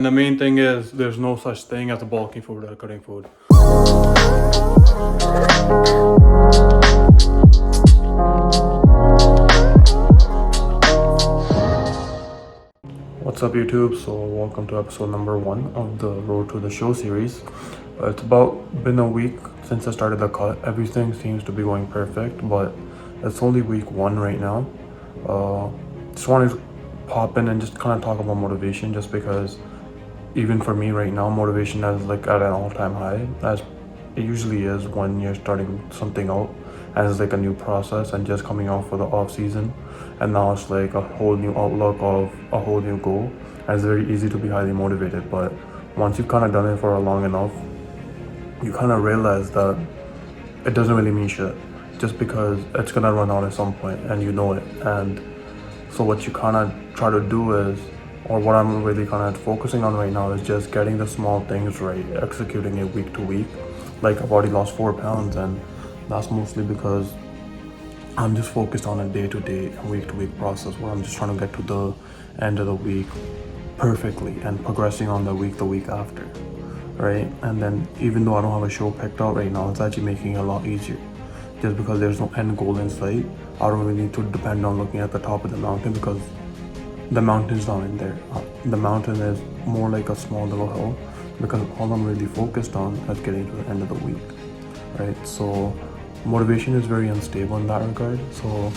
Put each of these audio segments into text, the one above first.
And the main thing is there's no such thing as a bulking food or a cutting food. What's up YouTube? So welcome to episode number 1 of the Road to the Show series. It's been a week since I started the cut. Everything seems to be going perfect, but it's only week 1 right now. Just wanted to pop in and just kind of talk about motivation, just because even for me right now, motivation is like at an all-time high, as it usually is when you're starting something out and it's like a new process and just coming out for the off season, and now it's like a whole new outlook of a whole new goal, and it's very easy to be highly motivated. But once you've kind of done it for long enough, you kind of realize that it doesn't really mean shit, just because it's gonna run out at some point and you know it. And so what you kind of try to do is, or what I'm really kind of focusing on right now, is just getting the small things right, executing it week to week. Like, I've already lost 4 pounds, and that's mostly because I'm just focused on a day-to-day and week-to-week process where I'm just trying to get to the end of the week perfectly and progressing on the week after, right? And then even though I don't have a show picked out right now, it's actually making it a lot easier, just because there's no end goal in sight. I don't really need to depend on looking at the top of the mountain, because the mountain's not in there. The mountain is more like a small little hill, because all I'm really focused on is getting to the end of the week, right? So motivation is very unstable in that regard. So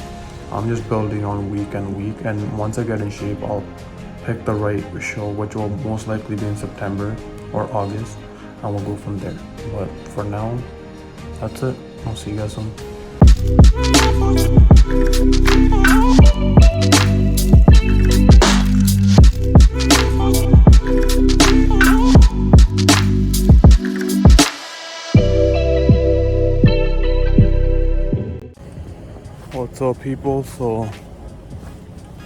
I'm just building on week and week, and once I get in shape, I'll pick the right show, which will most likely be in September or August, and we'll go from there. But for now, that's it. I'll see you guys soon. What's up, people? So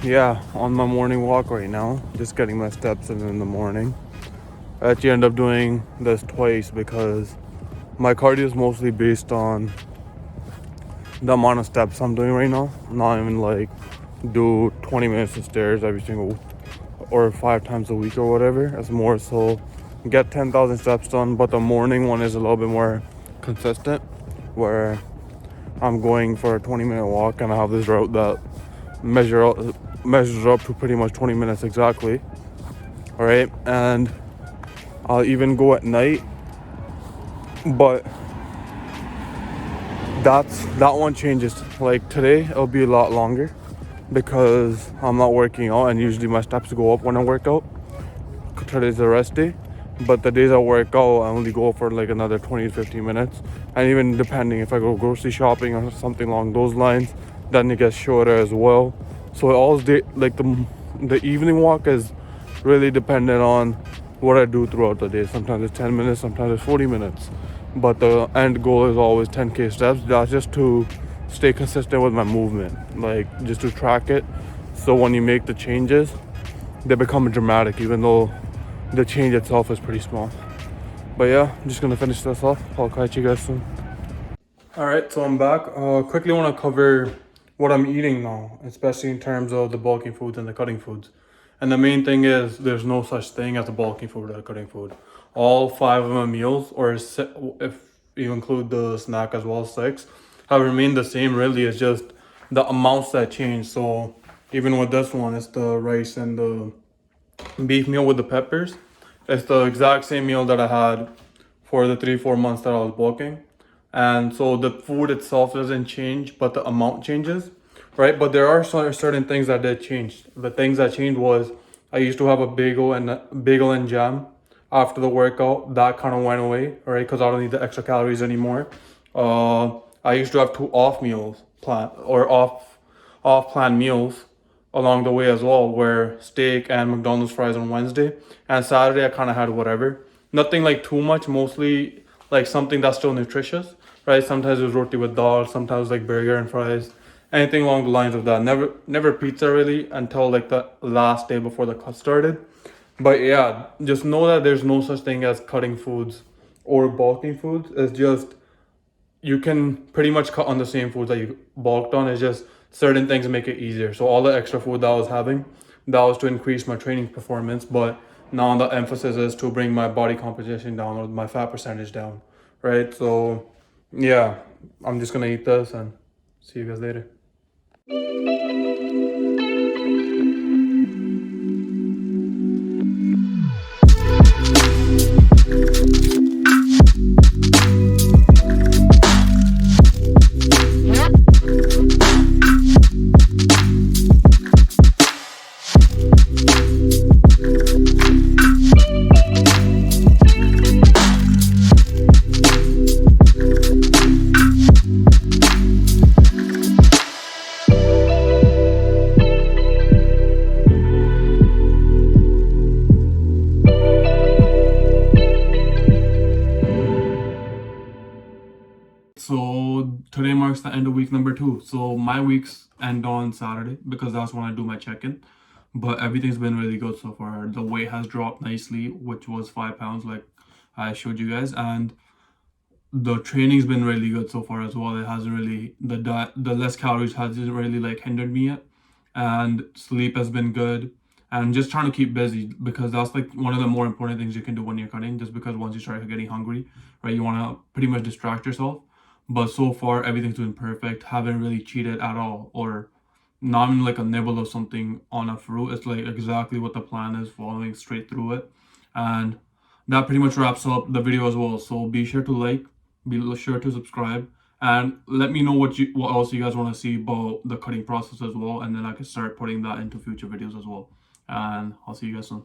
yeah, on my morning walk right now, just getting my steps in the morning. I actually end up doing this twice because my cardio is mostly based on the amount of steps I'm doing right now. Not even like do 20 minutes of stairs every single or 5 times a week or whatever. It's more so get 10,000 steps done. But the morning one is a little bit more consistent, where I'm going for a 20-minute walk, and I have this route that measures up to pretty much 20 minutes exactly. All right, and I'll even go at night, but that one changes. Like today, it'll be a lot longer because I'm not working out, and usually my steps go up when I work out. Today's a rest day, but the days I work out, I only go for like another 20 to 15 minutes. And even depending if I go grocery shopping or something along those lines, then it gets shorter as well. So it all like the evening walk is really dependent on what I do throughout the day. Sometimes it's 10 minutes, sometimes it's 40 minutes. But the end goal is always 10K steps. That's just to stay consistent with my movement, like just to track it. So when you make the changes, they become dramatic, even though the change itself is pretty small. But yeah, I'm just gonna finish this off. I'll catch you guys soon. Alright, so I'm back. Quickly want to cover what I'm eating now, especially in terms of the bulking foods and the cutting foods. And the main thing is there's no such thing as a bulking food or a cutting food. All 5 of my meals, or if you include the snack as well, 6, have remained the same. Really, it's just the amounts that change. So even with this one, it's the rice and the beef meal with the peppers. It's the exact same meal that I had for the 3-4 months that I was bulking. And so the food itself doesn't change, but the amount changes, right? But there are certain things that did change. The things that changed was I used to have a bagel and jam after the workout. That kind of went away, right? Because I don't need the extra calories anymore. I used to have 2 off plan meals along the way as well, where steak and McDonald's fries on Wednesday, and Saturday I kind of had whatever. Nothing like too much, mostly like something that's still nutritious, right? Sometimes it was roti with dal, sometimes like burger and fries, anything along the lines of that. Never pizza really until like the last day before the cut started. But yeah, just know that there's no such thing as cutting foods or bulking foods. It's just you can pretty much cut on the same foods that you bulked on. It's just certain things make it easier. So all the extra food that I was having, that was to increase my training performance. But Now the emphasis is to bring my body composition down or my fat percentage down, right? So yeah, I'm just gonna eat this and see you guys later. So today marks the end of week number 2. So my weeks end on Saturday because that's when I do my check-in. But everything's been really good so far. The weight has dropped nicely, which was 5 pounds, like I showed you guys, and the training's been really good so far as well. It hasn't really the less calories hasn't really like hindered me yet, and sleep has been good. And I'm just trying to keep busy because that's like one of the more important things you can do when you're cutting. Just because once you start getting hungry, right, you want to pretty much distract yourself. But so far everything's been perfect. Haven't really cheated at all, or not even like a nibble of something on a fruit. It's like exactly what the plan is, following straight through it. And that pretty much wraps up the video as well. So be sure to like, be sure to subscribe, and let me know what else you guys want to see about the cutting process as well, and then I can start putting that into future videos as well. And I'll see you guys soon.